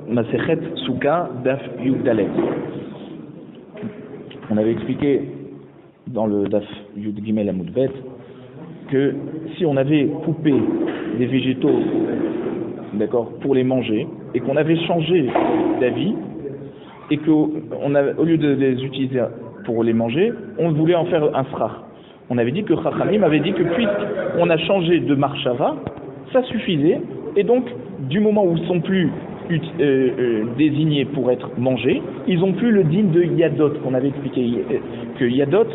Masechet Souka Daf Yud-Dalet. On avait expliqué dans le Daf Yud-Gimel Amoudbet que si on avait coupé des végétaux, d'accord, pour les manger, et qu'on avait changé d'avis, et qu'au lieu de les utiliser pour les manger, on voulait en faire un srach. On avait dit que Chachamim avait dit que puisqu'on a changé de marshava, ça suffisait, et donc du moment où ils sont plus désignés pour être mangés, ils ont plus le din de Yadot, qu'on avait expliqué que Yadot,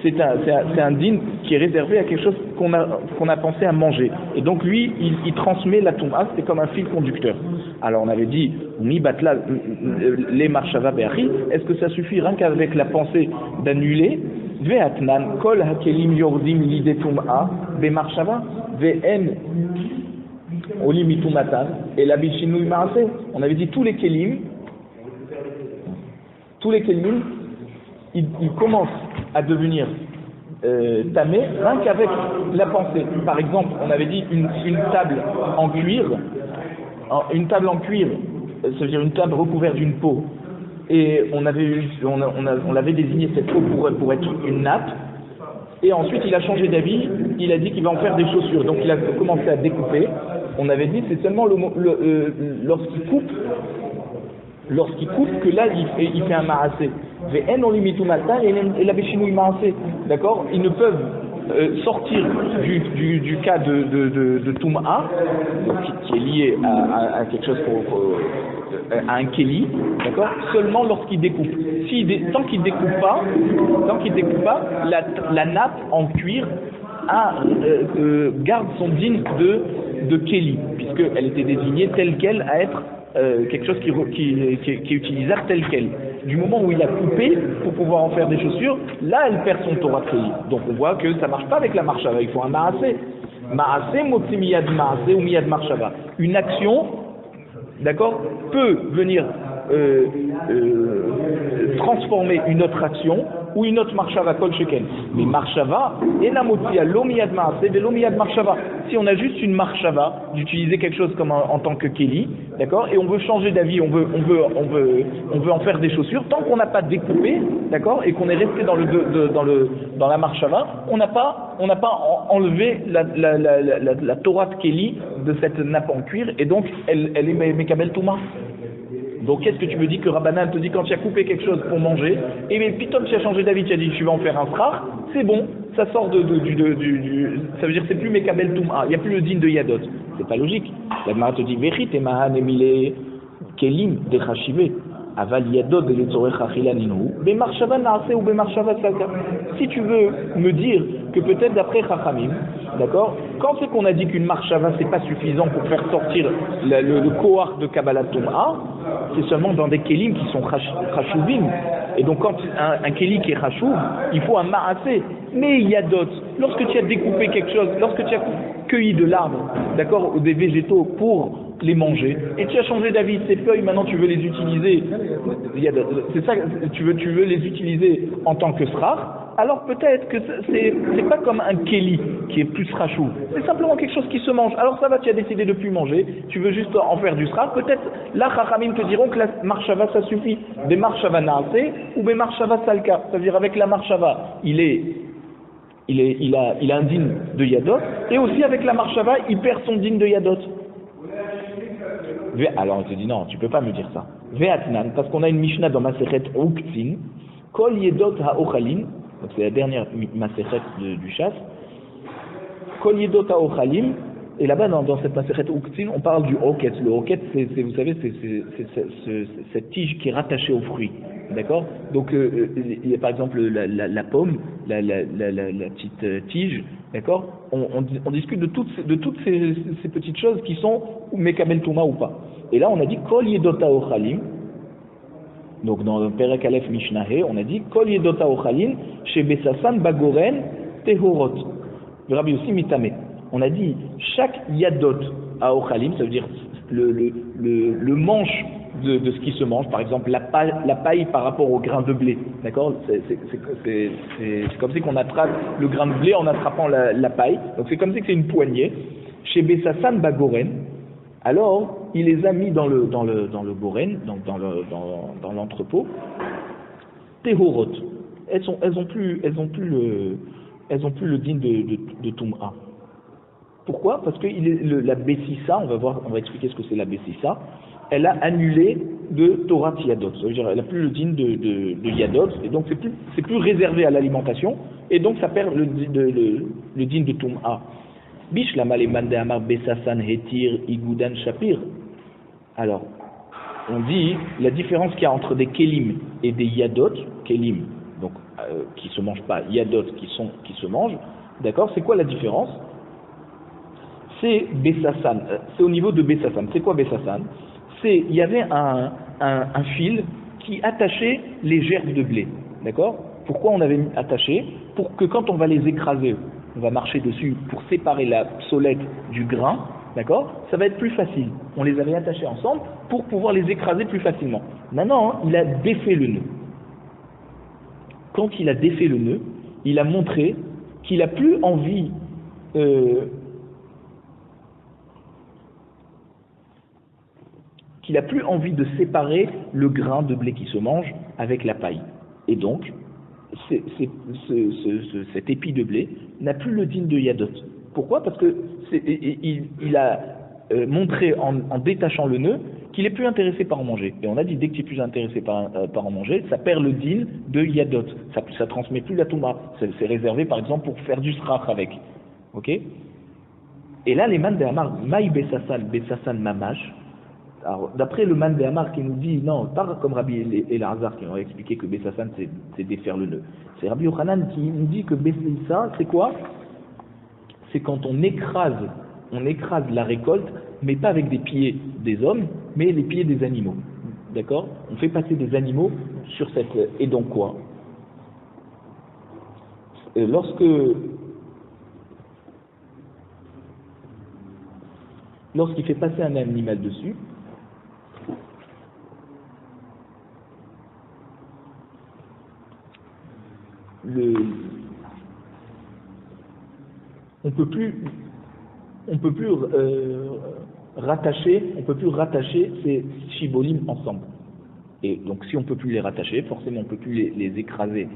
c'est un din qui est réservé à quelque chose qu'on a pensé à manger. Et donc lui, il transmet la touma, c'est comme un fil conducteur. Alors on avait dit, mi batla les marshava be'achi, est-ce que ça suffit rien qu'avec la pensée d'annuler ve'atnan kol hakelim yordim lide tum'a be'marshava ve'en olim itumatan et la bichinouï ma'aseh. On avait dit tous les kelim, ils commencent à devenir tamés rien qu'avec la pensée. Par exemple, on avait dit une table en cuir, ça veut dire une table recouverte d'une peau, et on l'avait désigné cette peau pour être une nappe, et ensuite il a changé d'avis, il a dit qu'il va en faire des chaussures, donc il a commencé à découper. On avait dit c'est seulement lorsqu'il coupe que là il fait un ma'aseh. Ve'en olimitu matin et la béchinouï ma'aseh. D'accord, ils ne peuvent sortir du cas de Toum'a, qui est lié à quelque chose à un kéli, d'accord, seulement lorsqu'il découpe. Tant qu'il découpe pas, la nappe en cuir garde son din de kéli, puisqu'elle était désignée telle qu'elle à être quelque chose qui est utilisable tel quel. Du moment où il a coupé pour pouvoir en faire des chaussures, là elle perd son Torah Kéli. Donc on voit que ça marche pas avec la marshava, il faut un ma'aseh. Ma'aseh motzi miyad ma'aseh ou miyad marshava. Une action, d'accord, peut venir transformer une autre action ou une autre marshava kol sheken. Mais marshava, enamotzi lo miyad ma'aseh ve lo miyad marshava. Si on a juste une marshava, d'utiliser quelque chose comme en tant que kéli, d'accord, et on veut changer d'avis, on veut en faire des chaussures, tant qu'on n'a pas découpé, d'accord, et qu'on est resté dans la marshava, on n'a pas enlevé la Torah de kéli de cette nappe en cuir, et donc elle est mekabel touma. Donc qu'est-ce que tu me dis que Rabbanan te dit quand tu as coupé quelque chose pour manger, et mais pitom tu as changé d'avis, tu as dit tu vas en faire un frère, c'est bon, ça sort ça veut dire c'est plus Mekabel Touma, il n'y a plus le din de Yadot. C'est pas logique. La Gemara te dit Vechit et Mahan Emile Kelim de Chachivé. Aval Yadot de l'Etzorech Achilaninu, Bemarshava Naase ou Bemarshava Salka. Si tu veux me dire que peut-être d'après Chachamim, d'accord, quand c'est qu'on a dit qu'une marshava c'est pas suffisant pour faire sortir le kohar de Kabbalat Tum'a, c'est seulement dans des kelim qui sont chashuvim. Et donc quand un keli qui est chashuv, il faut un ma'aseh. Mais Yadot, lorsque tu as découpé quelque chose, lorsque tu as cueilli de l'arbre, d'accord, ou des végétaux pour les manger, et tu as changé d'avis, ces feuilles maintenant tu veux les utiliser, c'est ça, tu veux les utiliser en tant que srar, alors peut-être que c'est pas comme un kéli qui est plus rachou, c'est simplement quelque chose qui se mange. Alors ça va, tu as décidé de plus manger, tu veux juste en faire du srar, peut-être là Chachamim te diront que la marshava ça suffit, des marshava naaseh ou des marshava salka, c'est-à-dire avec la marshava il a un din de Yadot, et aussi avec la marshava il perd son din de Yadot. Alors on te dit non, tu peux pas me dire ça. Ve'atnan, parce qu'on a une Mishnah dans Masechet Uktzin, Kol Yedot ha'ochalin, donc c'est la dernière Masechet du chasse. Kol Yedot ha'ochalin, et là-bas dans cette Masechet Uktzin, on parle du hoket. Le hoket, vous savez, c'est cette tige qui est rattachée au fruit, d'accord. Donc il y a par exemple la pomme, la petite tige. D'accord, on discute de toutes ces petites choses qui sont Mekabel Touma ou pas. Et là, on a dit Kol Yedota Ochalim. Donc, dans le Perek Aleph Mishnahé, on a dit Kol Yedota Ochalim, chez Besasan Bagoren Tehorot. Rabbi aussi Mitame. On a dit chaque Yadot à Ochalim, ça veut dire le manche de ce qui se mange, par exemple la paille par rapport au grain de blé, d'accord, c'est comme si qu'on attrape le grain de blé en attrapant la paille, donc c'est comme si que c'est une poignée. Chez Bessasan Bagoren, Alors, il les a mis dans le boren, donc dans l'entrepôt, tehorot. Elles ont plus le din de Toum'a. Pourquoi? Parce que la Bessissa, on va expliquer ce que c'est la Bessissa, elle a annulé de Torah Yadot. Ça veut dire, elle n'a plus le din de Yadot, et donc c'est plus réservé à l'alimentation, et donc ça perd le din de Toum'a. Bish la malemande amar Bessasan Hetir Igoudan Shapir. Alors, on dit la différence qu'il y a entre des kelim et des yadot, kelim, donc qui se mangent pas, yadot qui se mangent, d'accord? C'est quoi la différence? C'est Bessasan, c'est au niveau de Bessasan. C'est quoi Bessasan? Il y avait un fil qui attachait les gerbes de blé, d'accord? Pourquoi on avait attaché? Pour que quand on va les écraser, on va marcher dessus pour séparer la psolète du grain, d'accord? Ça va être plus facile. On les avait attachés ensemble pour pouvoir les écraser plus facilement. Maintenant, il a défait le nœud. Quand il a défait le nœud, il a montré qu'il n'a plus envie de séparer le grain de blé qui se mange avec la paille. Et donc, cet épi de blé n'a plus le din de Yadot. Pourquoi? Parce que il a montré en détachant le nœud qu'il est plus intéressé par en manger. Et on a dit dès que tu es plus intéressé par en manger, ça perd le din de Yadot. Ça transmet plus la Touma. C'est réservé par exemple pour faire du srach avec. Ok? Et là les man de Hamar, Maï Bessasan Mamash. Alors, d'après le man de Hamar qui nous dit, non, pas comme Rabbi Elazar qui nous a expliqué que Bessassan c'est défaire le nœud. C'est Rabbi Yochanan qui nous dit que Bessassa, c'est quoi? C'est quand on écrase la récolte, mais pas avec des pieds des hommes, mais les pieds des animaux. D'accord? On fait passer des animaux sur cette... Et donc quoi? Lorsqu'il fait passer un animal dessus, on peut plus rattacher ces shibolim ensemble. Et donc si on peut plus les rattacher, forcément on peut plus les écraser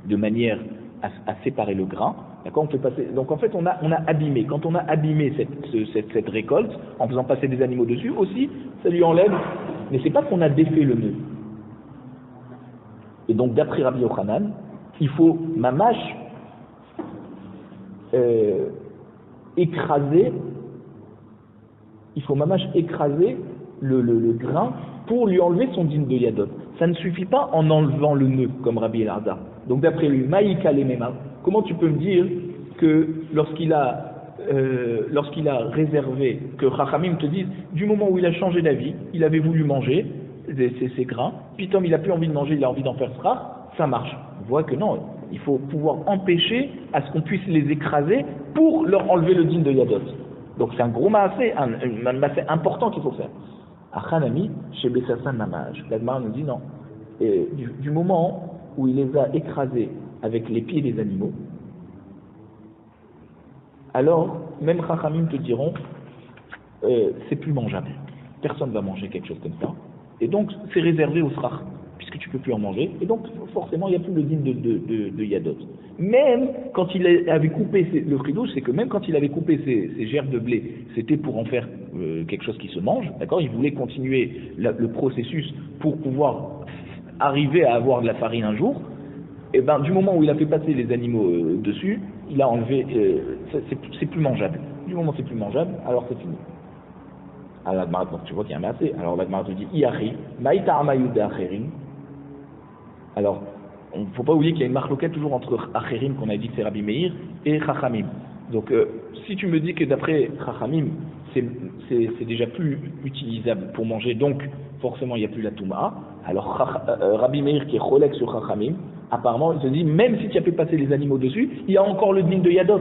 de manière à séparer le grain. D'accord, on fait passer. Donc en fait on a abîmé. Quand on a abîmé cette récolte en faisant passer des animaux dessus, aussi ça lui enlève. Mais c'est pas qu'on a défait le nœud. Et donc d'après Rabbi Yochanan, il faut mamash écraser le grain pour lui enlever son din de Yadot. Ça ne suffit pas en enlevant le nœud, comme Rabbi Elazar. Donc d'après lui, Maïka Lemema, comment tu peux me dire que lorsqu'il a réservé, que Chachamim te dise, du moment où il a changé d'avis, il avait voulu manger ces grains, puis comme il n'a plus envie de manger, il a envie d'en faire srach, ça marche. On voit que non, il faut pouvoir empêcher à ce qu'on puisse les écraser pour leur enlever le din de Yadot. Donc c'est un gros maasé, un maasé important qu'il faut faire. Achanami, chez Bessassan Mamaj, l'Agmara nous dit non. Et du moment où il les a écrasés avec les pieds des animaux, alors même Chachamim te diront c'est plus mangeable. Personne ne va manger quelque chose comme ça. Et donc c'est réservé au srach, puisque tu ne peux plus en manger. Et donc forcément il n'y a plus le din de Yadot. Même quand il avait coupé le fridouche, c'est que même quand il avait coupé ces gerbes de blé, c'était pour en faire quelque chose qui se mange, d'accord? Il voulait continuer le processus pour pouvoir arriver à avoir de la farine un jour. Et ben du moment où il a fait passer les animaux dessus, il a enlevé, c'est plus mangeable. Du moment où c'est plus mangeable, alors c'est fini. Alors la tu vois qu'il y a un massé. Alors la te dit Iari, Maïta Amayuda Acherim. Alors, il ne faut pas oublier qu'il y a une marloquette toujours entre Acherim, qu'on a dit que c'est Rabbi Meir, et Chachamim. Donc, si tu me dis que d'après Chachamim, c'est déjà plus utilisable pour manger, donc forcément il n'y a plus la Touma, alors Rabbi Meir qui est Cholek sur Chachamim, apparemment il se dit, même si tu as fait passer les animaux dessus, il y a encore le din de Yadot.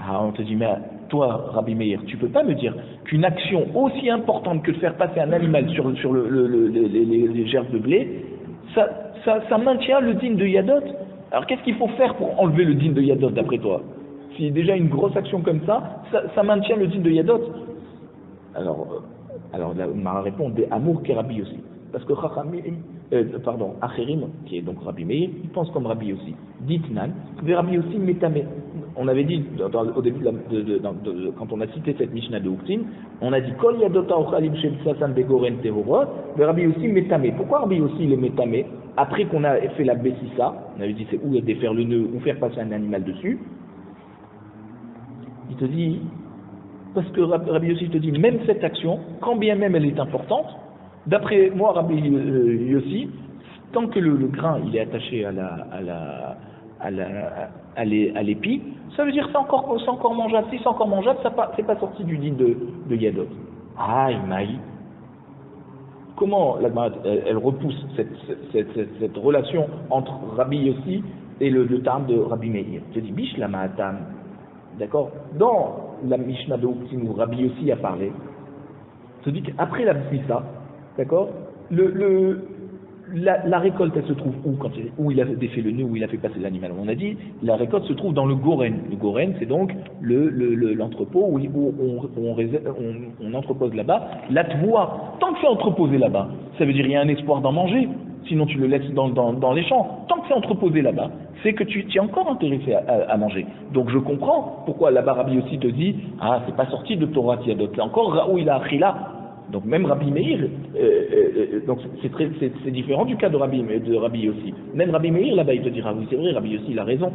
Ah, on te dit, mais toi, Rabbi Meir, tu ne peux pas me dire qu'une action aussi importante que de faire passer un animal sur les gerbes de blé, ça maintient le din de Yadot. Alors qu'est-ce qu'il faut faire pour enlever le din de Yadot d'après toi? Si déjà une grosse action comme ça maintient le din de Yadot. Alors la Mara répond des amours qui Rabbi aussi. Parce que Acherim, qui est donc Rabbi Meir, il pense comme Rabbi aussi. Ditnan, mais Rabbi aussi métamé. On avait dit au début quand on a cité cette Mishnah de Uktin, on a dit Kol yadota ochalim shel sasan begoren tehorot, mais Rabbi aussi métamé. Pourquoi Rabbi aussi il est métamé? Après qu'on a fait la bessissa, on avait dit c'est où défaire le nœud ou faire passer un animal dessus. Il te dit, parce que Rabbi Yossi te dit, même cette action, quand bien même elle est importante, d'après moi, Rabbi Yossi, tant que le grain il est attaché à l'épi, ça veut dire que c'est encore mangeable. Si c'est encore mangeable, c'est pas sorti du din de Yadot. Aïe, maï. Comment elle repousse cette relation entre Rabbi Yossi et le terme de Rabbi Meir? Je te dis, biche la ma'atam. D'accord? Dans la Mishnah de Uktin où Rabbi Yossi a parlé, se dit qu'après la Bissa, d'accord, la récolte elle se trouve où il a défait le nœud, où il a fait passer l'animal. On a dit la récolte se trouve dans le goren. Le goren c'est donc l'entrepôt où on entrepose là-bas. La tvoua, tant que c'est entreposé là-bas, ça veut dire qu'il y a un espoir d'en manger. Sinon tu le laisses dans les champs. Tant que c'est entreposé là-bas, c'est que tu es encore intéressé à manger. Donc je comprends pourquoi là-bas Rabbi aussi te dit c'est pas sorti de Torah Tiadot, c'est encore Raoul il a Achila. Donc même Rabbi Meir, donc c'est différent du cas de Rabbi aussi. Même Rabbi Meir là-bas il te dira oui c'est vrai Rabbi aussi il a raison.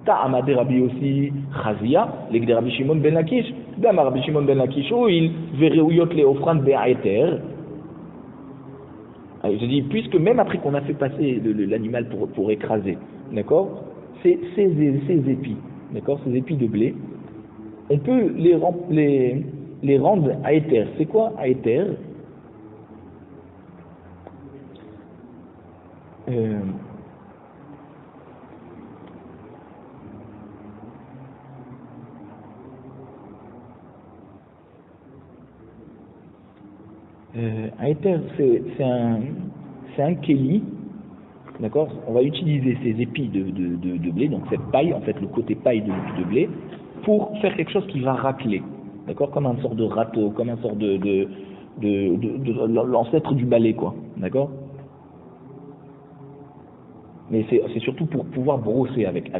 Ta amadé Rabbi aussi Chazia, l'egde Rabbi Shimon ben Lakish, dama Rabbi Shimon ben Lakish il vereuyot le ofran be'aeter. Je dis, puisque même après qu'on a fait passer l'animal pour écraser, d'accord, ces épis, d'accord, ces épis de blé, on peut les rendre à éther. C'est quoi à éther? À éther, c'est un kéli, d'accord. On va utiliser ces épis de blé, donc cette paille, en fait le côté paille de l'épi de blé, pour faire quelque chose qui va racler, d'accord, comme un sort de râteau, comme un sort de l'ancêtre du balai, quoi, d'accord. Mais c'est surtout pour pouvoir brosser avec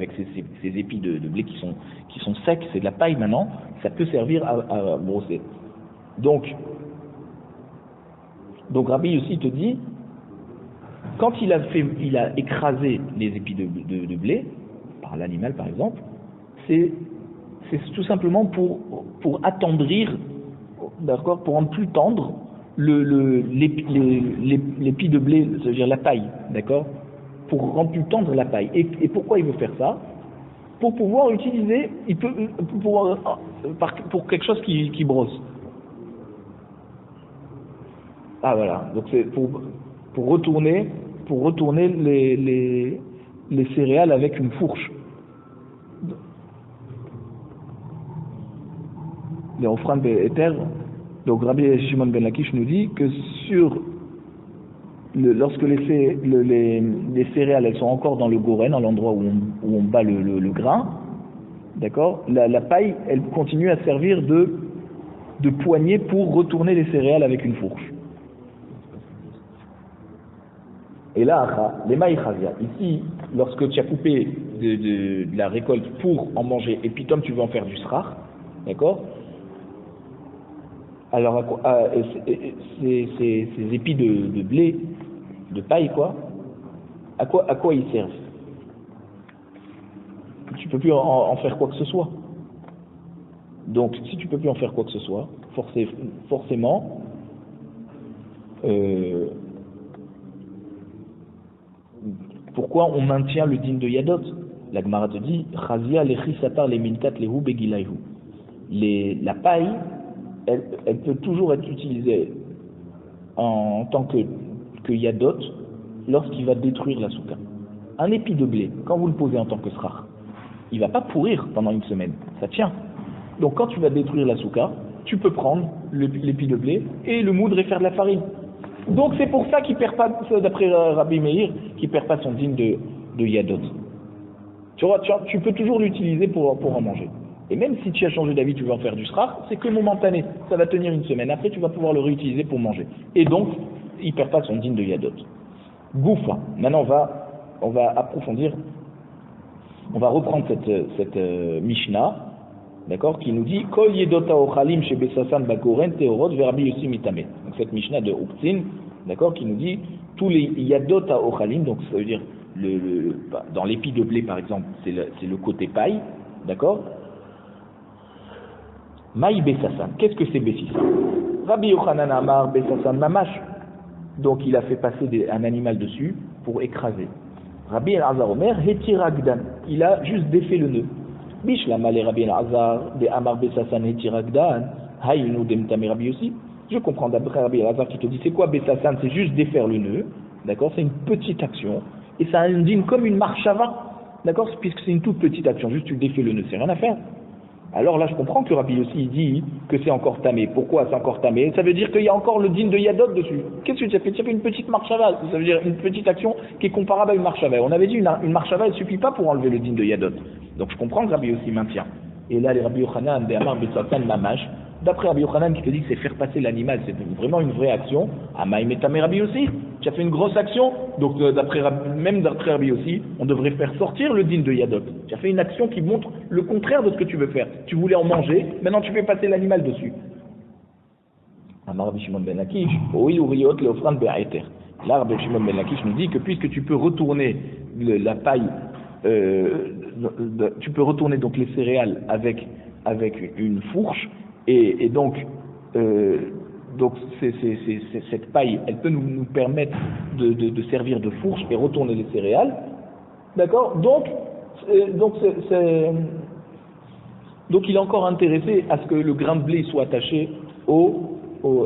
ces épis de blé qui sont secs, c'est de la paille maintenant, ça peut servir à brosser. Donc Rabbi aussi te dit, quand il a écrasé les épis de blé, par l'animal par exemple, c'est tout simplement pour attendrir, d'accord, pour rendre plus tendre l'épi de blé, c'est-à-dire la paille, d'accord, pour rendre plus tendre la paille. Et pourquoi il veut faire ça? Pour pouvoir utiliser, pour quelque chose qui brosse. Ah voilà, donc c'est pour retourner les céréales avec une fourche. Les offrandes éthères. Donc Rabbi Shimon ben Lakish nous dit que lorsque les céréales elles sont encore dans le goren, à l'endroit où on bat le grain, d'accord, la paille elle continue à servir de poignée pour retourner les céréales avec une fourche. Et là, les maïchazia, ici, lorsque tu as coupé de la récolte pour en manger, et puis toi tu veux en faire du srach, d'accord? Alors, ces épis de blé, de paille, quoi, à quoi ils servent? Tu peux plus en faire quoi que ce soit. Donc, si tu peux plus en faire quoi que ce soit, forcément, pourquoi on maintient le din de Yadot? La Gemara te dit, Chazia lechi satar le minkat lehu begilayhu. La paille, elle peut toujours être utilisée en tant que Yadot lorsqu'il va détruire la souka. Un épi de blé, quand vous le posez en tant que srach, il ne va pas pourrir pendant une semaine, ça tient. Donc quand tu vas détruire la souka, tu peux prendre l'épi de blé et le moudre et faire de la farine. Donc c'est pour ça qu'il perd pas, d'après Rabbi Meir, qu'il perd pas son din de Yadot. Tu vois, tu peux toujours l'utiliser pour en manger. Et même si tu as changé d'avis, tu veux en faire du srach, c'est que momentané. Ça va tenir une semaine. Après, tu vas pouvoir le réutiliser pour manger. Et donc, il ne perd pas son din de yadot. Goufa. Maintenant, on va approfondir. On va reprendre cette Mishnah, d'accord, qui nous dit Kol yedota ochalim chez Besasan bakoren teorot verbi yossi mitame. Donc cette Mishnah de Uktzin, d'accord, qui nous dit tous les yadota ochalim, donc ça veut dire dans l'épi de blé par exemple, c'est le côté paille, d'accord. Maï Besasan. Qu'est-ce que c'est Bessissa? Rabbi Yochanan Amar Besasan Mamash. Donc il a fait passer un animal dessus pour écraser. Rabbi El-Azar Omer Hetiragdan. Il a juste défait le nœud. Bishlama le Rabbi El-Azar de Amar Besasan Hetiragdan. Haïnou Demtame Rabbi aussi. Je comprends d'après Rabbi El-Azar qui te dit c'est quoi Besasan? C'est juste défaire le nœud. D'accord? C'est une petite action. Et ça indique comme une marchava. D'accord? Puisque c'est une toute petite action. Juste tu défais le nœud. C'est rien à faire. Alors là, je comprends que Rabbi aussi il dit que c'est encore tamé. Pourquoi c'est encore tamé? Ça veut dire qu'il y a encore le din de Yadot dessus. Qu'est-ce que tu as fait? Tu as fait une petite marchava. Ça veut dire une petite action qui est comparable à une marchava. On avait dit une marchava, elle ne suffit pas pour enlever le din de Yadot. Donc je comprends que Rabbi aussi maintient. Et là, les Rabbi Yochanan, des Amar Betsatan Mamash, d'après Rabbi Yochanan qui te dit que c'est faire passer l'animal, c'est vraiment une vraie action. Amaïm et Tamé Rabbi aussi, tu as fait une grosse action. Donc même d'après Rabbi aussi, on devrait faire sortir le din de Yadot. Tu as fait une action qui montre le contraire de ce que tu veux faire. Tu voulais en manger, maintenant tu fais passer l'animal dessus. Amar Rabbi Shimon ben Lakish, oui ouriot le offrande be'aeter. Là, Rabbi Shimon ben Lakish nous dit que puisque tu peux retourner la paille, tu peux retourner donc les céréales avec une fourche, et donc cette paille, elle peut nous permettre de servir de fourche et retourner les céréales, d'accord. Donc il est encore intéressé à ce que le grain de blé soit attaché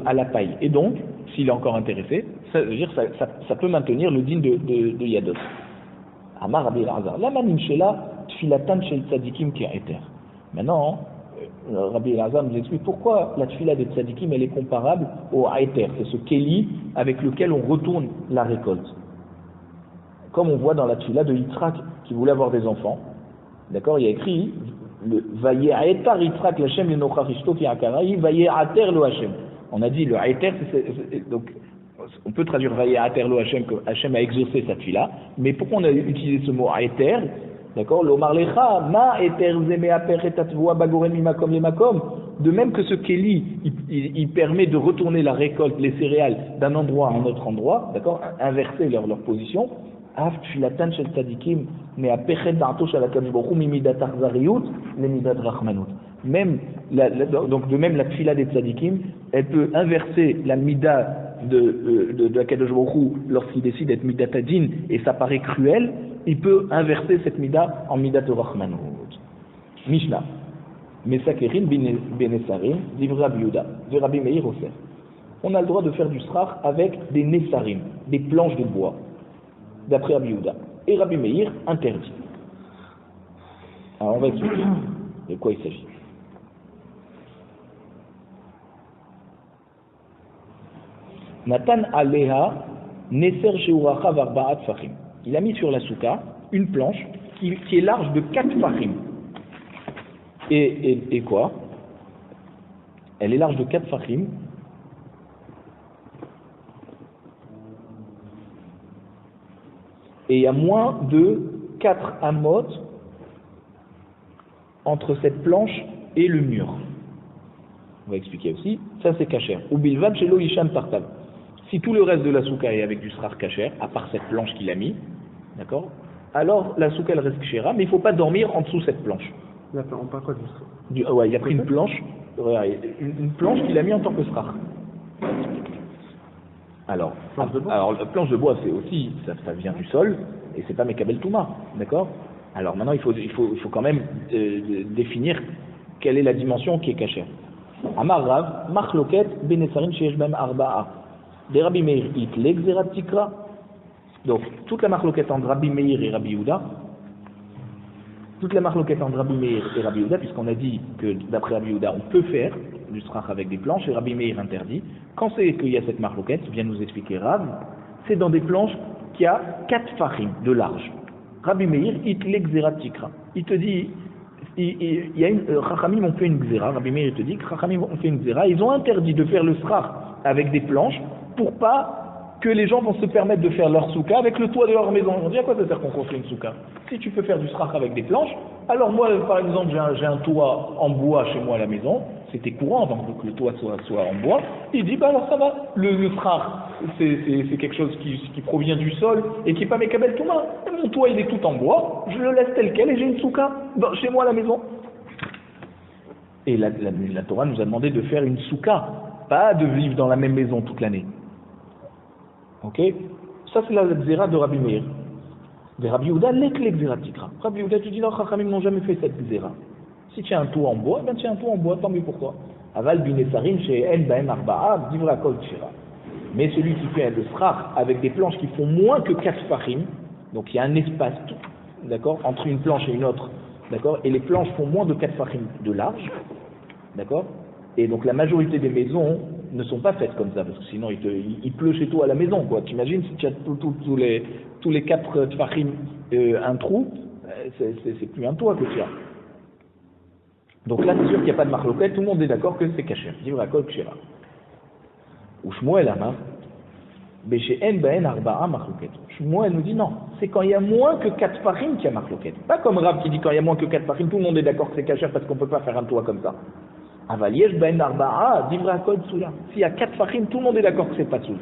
à la paille, et donc s'il est encore intéressé, ça veut dire ça peut maintenir le din de Yadot. Amar Rabbi El-Azar, la manim shela tfilatan shel tzadikim ki eter. Maintenant, Rabbi El-Azar nous explique pourquoi la tfila des tzadikim elle est comparable au eter, c'est ce keli avec lequel on retourne la récolte. Comme on voit dans la tfila de Yitzhak qui voulait avoir des enfants, d'accord, il y a écrit le vaye'ater Yitzhak l'Hashem le nochach ishto ki akaraï vaye'ater le Hashem. On a dit le eter, donc on peut traduire vaye'ater lo Hashem que Hashem a exaucé cette fille-là, mais pourquoi on a utilisé ce mot eter? D'accord, l'omar lecha ma eter zemea pereta tvoa bagoren mimakom le makom. De même que ce keli, il permet de retourner la récolte, les céréales d'un endroit à un autre endroit, d'accord, inverser leur position. Af tfilatan shel tzadikim mais a pechet da'ato shel HaKadosh Baruch Hu mimidat achzariyut lemidat rachmanut. Même donc de même la tfila des tzadikim, elle peut inverser la mida de HaKadosh Baruch Hu lorsqu'il décide d'être midat adin et ça paraît cruel, il peut inverser cette mida en midat rachmanut. Mishnah Mesakerin benesarim divra biuda de Rabbi Meir Osef. On a le droit de faire du srach avec des nesarim, des planches de bois, d'après Rabbi Yehuda. Et Rabbi Meir interdit. Alors on va expliquer de quoi il s'agit. Natan aleha neser sheuracha varba'at fachim. Il a mis sur la souka une planche qui est large de 4 fachim. Et quoi? Elle est large de 4 fachim. Et il y a moins de 4 amot entre cette planche et le mur. On va expliquer aussi. Ça c'est kasher. Ou bilvad shelo yishan tartav. Si tout le reste de la souka est avec du srar kasher, à part cette planche qu'il a mis, d'accord, alors la souka elle reste kshera, mais il ne faut pas dormir en dessous de cette planche. On parle quoi du ouais, il a pris une planche qu'il a mis en tant que srar. Alors la planche de bois, c'est aussi, ça vient du sol, et c'est pas Mekabel Touma, d'accord? Alors maintenant, il faut quand même définir quelle est la dimension qui est cachée. Amar Rav, Machloket, Benesarim, Sheyesh Bem Arba'a. Des Rabbi Meir, Itlek, Zerat Tikra. Donc, toute la Machloket entre Rabbi Meir et Rabbi Yehuda, puisqu'on a dit que d'après Rabbi Yehuda, on peut faire du strach avec des planches, et Rabbi Meir interdit. Quand c'est qu'il y a cette marloquette, vient nous expliquer Rav, c'est dans des planches qui a 4 fachim de large. Rabbi Meir, itlek zerat tikra. Il te dit, Il y a Chachamim ont fait une gzera, Rabbi Meir te dit que Chachamim ont fait une gzera, ils ont interdit de faire le srar avec des planches pour pas que les gens vont se permettre de faire leur souka avec le toit de leur maison. On dit à quoi ça sert qu'on construit une souka? Si tu peux faire du srar avec des planches, alors moi par exemple j'ai un toit en bois chez moi à la maison, c'était courant avant que le toit soit en bois, il dit bah alors ça va, le srar c'est quelque chose qui provient du sol et qui n'est pas mécabel tout main. Mon toit il est tout en bois, je le laisse tel quel et j'ai une souka chez moi à la maison. Et la Torah nous a demandé de faire une souka, pas de vivre dans la même maison toute l'année. Ok? Ça c'est la gzera de Rabbi Meir. De Rabbi Yehuda, l'ekle gzera tikra. Rabbi Yehuda, tu dis non, Chachamim n'ont jamais fait cette gzera. Si tu as un toit en bois, ben tu as un toit en bois, tant mieux pour toi. Aval binesarim chez en baem arba'a, divra kol tshira. Mais celui qui fait le srar avec des planches qui font moins que 4 fachim, donc il y a un espace, d'accord, entre une planche et une autre, d'accord, et les planches font moins de 4 fachim de large, d'accord, et donc la majorité des maisons ne sont pas faites comme ça, parce que sinon il pleut chez toi à la maison, quoi. Tu imagines si tu as tous les 4 tfachim un trou, c'est plus un toit que tu as. Donc là c'est sûr qu'il n'y a pas de marloquette, tout le monde est d'accord que c'est caché. Divra kol kshira. Ou Shmuel Amar, Beshe'en baen arba'a marloquette. Shmuel nous dit non, c'est quand il y a moins que 4 tfachim qu'il y a marloquette. Pas comme Rav qui dit quand il y a moins que 4 tfachim, tout le monde est d'accord que c'est caché parce qu'on ne peut pas faire un toit comme ça. Avaliesh ben arba'a, divra kol soula. S'il y a 4 fachim, tout le monde est d'accord que c'est pas soul.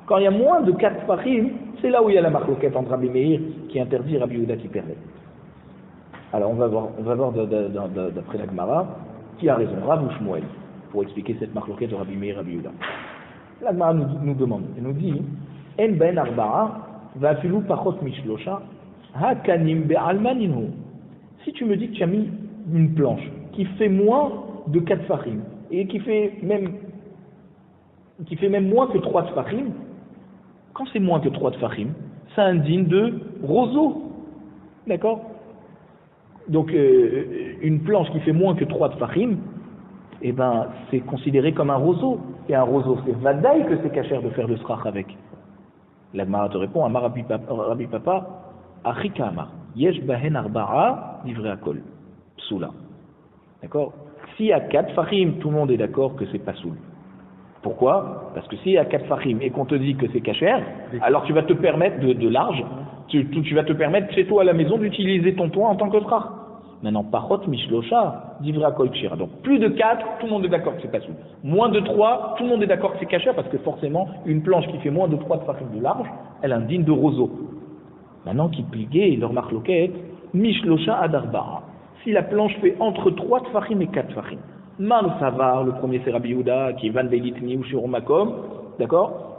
Quand il y a moins de 4 fachim, c'est là où il y a la marloquette entre Rabbi Meir qui interdit, Rabbi Yehuda qui permet. Alors on va voir d'après la Gemara qui a raison, Rav ou Shmuel, pour expliquer cette marloquette de Rabbi Meir et Rabbi Yehuda. La Gemara nous demande, elle nous dit En ben arba'a va filou pachot mishlosha hakanim be'almaninu. Si tu me dis que tu as mis une planche qui fait moins de 4 tfachim et qui fait même moins que 3 tfachim, quand c'est moins que 3 tfachim, ça indigne de roseau. D'accord? Donc une planche qui fait moins que 3 tfachim, eh ben c'est considéré comme un roseau. Et un roseau, c'est vadaï que c'est cachère de faire le srach avec. La Gemara te répond, Amar Rabbi Papa, Achika Amar, Yesh bahen arba'a, livré à kol, psoula. D'accord? S'il y a 4 fachim, tout le monde est d'accord que c'est pas soul. Pourquoi? Parce que s'il y a 4 fachim et qu'on te dit que c'est cachère, alors tu vas te permettre de large, tu vas te permettre chez toi à la maison d'utiliser ton toit en tant que srach. Maintenant, pachot mishlosha, divra kol kshira. Donc plus de 4, tout le monde est d'accord que c'est pas soul. Moins de 3, tout le monde est d'accord que c'est cachère parce que forcément, une planche qui fait moins de 3 fachim de large, elle indigne de roseau. Maintenant, qui pliguait, leur marloquette, mishlosha adarba'a. Si la planche fait entre 3 tfachim et 4 tfachim. Mar Savar, le premier c'est Rabbi Yehuda, qui est Van Belitni ou Shiromakom, d'accord?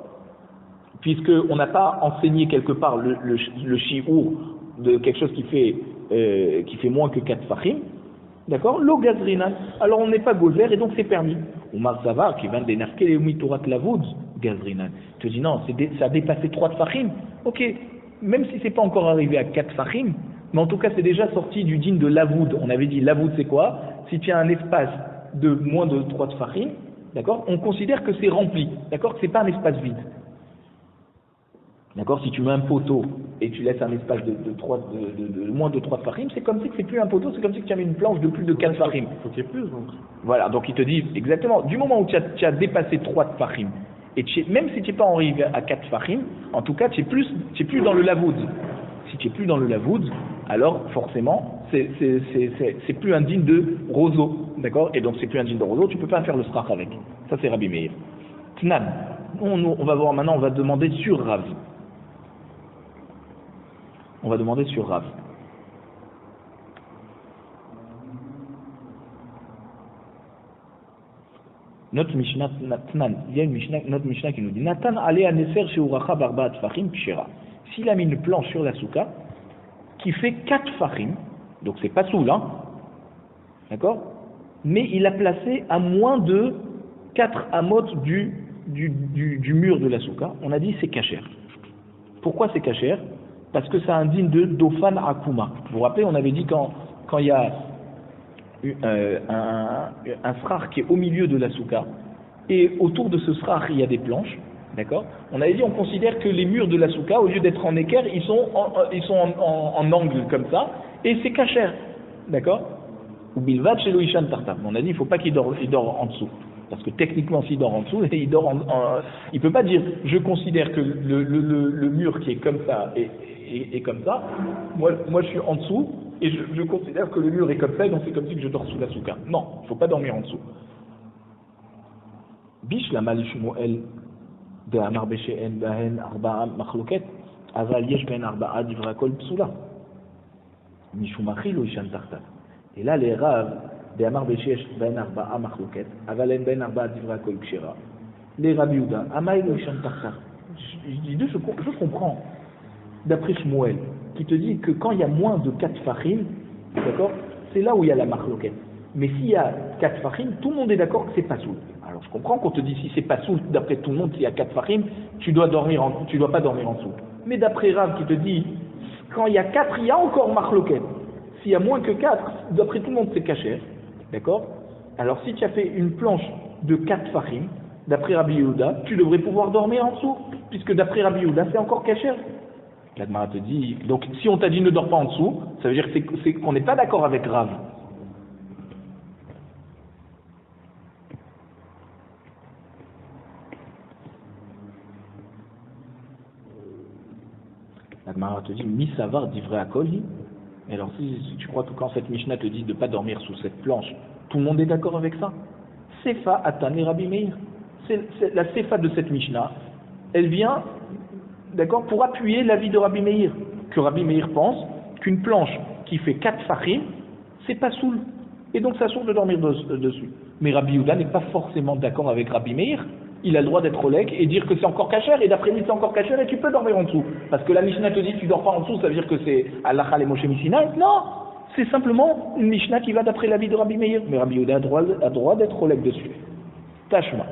Puisqu'on n'a pas enseigné quelque part le shi'ur de quelque chose qui fait moins que 4 tfachim, d'accord? Lo gazrinan, alors on n'est pas gozer et donc c'est permis. Ou Mar Savar, qui est Van Denafkel et Mitorat Lavoud, gazrinan. Tu te dis non, ça a dépassé 3 tfachim, ok, même si c'est pas encore arrivé à 4 tfachim, mais en tout cas, c'est déjà sorti du din de lavoud. On avait dit lavoud, c'est quoi? Si tu as un espace de moins de 3 tfachim, d'accord, on considère que c'est rempli, d'accord, que c'est pas un espace vide. D'accord, si tu mets un poteau et tu laisses un espace de moins de 3 tfachim, c'est comme si c'est plus un poteau, c'est comme si tu avais une planche de plus de 4 tfachim. Il faut qu'il y ait plus, donc. Voilà, donc il te dit exactement, du moment où tu as dépassé 3 tfachim, et même si tu n'es pas arrivé à 4 tfachim, en tout cas, tu n'es plus dans le lavoud. Si tu n'es plus dans le lavoud, alors forcément, c'est plus indigne de roseau, d'accord? Et donc c'est plus indigne de roseau, tu peux pas faire le srach avec. Ça c'est Rabbi Meir. Tnan, on va voir maintenant, on va demander sur Rav. On va demander sur Rav. Notre Mishnah, il y a notre Mishnah qui nous dit Natan alea neser sheuracha barba tfachim kshera. S'il a mis une planche sur la souka qui fait 4 fachim, donc c'est pas soul, hein, d'accord, mais il a placé à moins de 4 amot du mur de la souka, on a dit c'est cachère. Pourquoi c'est cachère? Parce que ça indigne de dofan akuma. Vous vous rappelez, on avait dit quand il y a un srach qui est au milieu de la souka et autour de ce srach il y a des planches, d'accord, on avait dit on considère que les murs de la souka, au lieu d'être en équerre, ils sont en angle comme ça et c'est cachère, d'accord. Ou bilvad chez Loïchan Tartar. On a dit il ne faut pas qu'il dort en dessous. Parce que techniquement, s'il dort en dessous, il ne peut pas dire je considère que le mur qui est comme ça est comme ça. Moi, je suis en dessous et je considère que le mur est comme ça, et donc c'est comme si je dors sous la souka. Non, il ne faut pas dormir en dessous. Bish la mal Shmuel de Amar Beshe'en Bahen Arba'a Machloket Aval Yesh Ben Arba'a Divra Kol Psula Mishumachi Loïchan Tartar. Et là, les Rav de Amar Beshe'en Bahen Arba'a Machloket Aval Ben Arba'a Divra Kol Pshira. Les Rabbi Yehuda Amay Loïchan Tartar. Je comprends. D'après Shmuel, qui te dit que quand il y a moins de 4 farim, d'accord, c'est là où il y a la Machloket. Mais s'il y a 4 farim, tout le monde est d'accord que c'est pas soul. Alors je comprends qu'on te dit si c'est pas soul, d'après tout le monde, s'il y a 4 farim, tu dois pas dormir en dessous. Mais d'après Rav qui te dit, quand il y a 4, il y a encore Machloket. S'il y a moins que 4, d'après tout le monde, c'est kasher. D'accord? Alors si tu as fait une planche de 4 farim, d'après Rabbi Yehuda, tu devrais pouvoir dormir en dessous, puisque d'après Rabbi Yehuda, c'est encore kasher. La Gemara te dit, donc si on t'a dit ne dors pas en dessous, ça veut dire qu'on n'est pas d'accord avec Rav. La Gemara te dit, mi savar divrei akoli. Et alors si tu crois que quand cette Mishnah te dit de ne pas dormir sous cette planche, tout le monde est d'accord avec ça? Sefa atane Rabbi Meir. La sefa de cette Mishnah, elle vient, d'accord, pour appuyer l'avis de Rabbi Meir, que Rabbi Meir pense qu'une planche qui fait 4 farim, c'est pas soul, et donc ça sourd de dormir dessus. Mais Rabbi Yehuda n'est pas forcément d'accord avec Rabbi Meir. Il a le droit d'être olek et dire que c'est encore kasher, et d'après lui c'est encore kasher et tu peux dormir en dessous. Parce que la Mishnah te dit tu dors pas en dessous, ça veut dire que c'est Halacha les Moshe Misinaï. Non, c'est simplement une Mishnah qui va d'après l'avis de Rabbi Meir. Mais Rabbi Yehuda a droit d'être olek dessus. Tashma.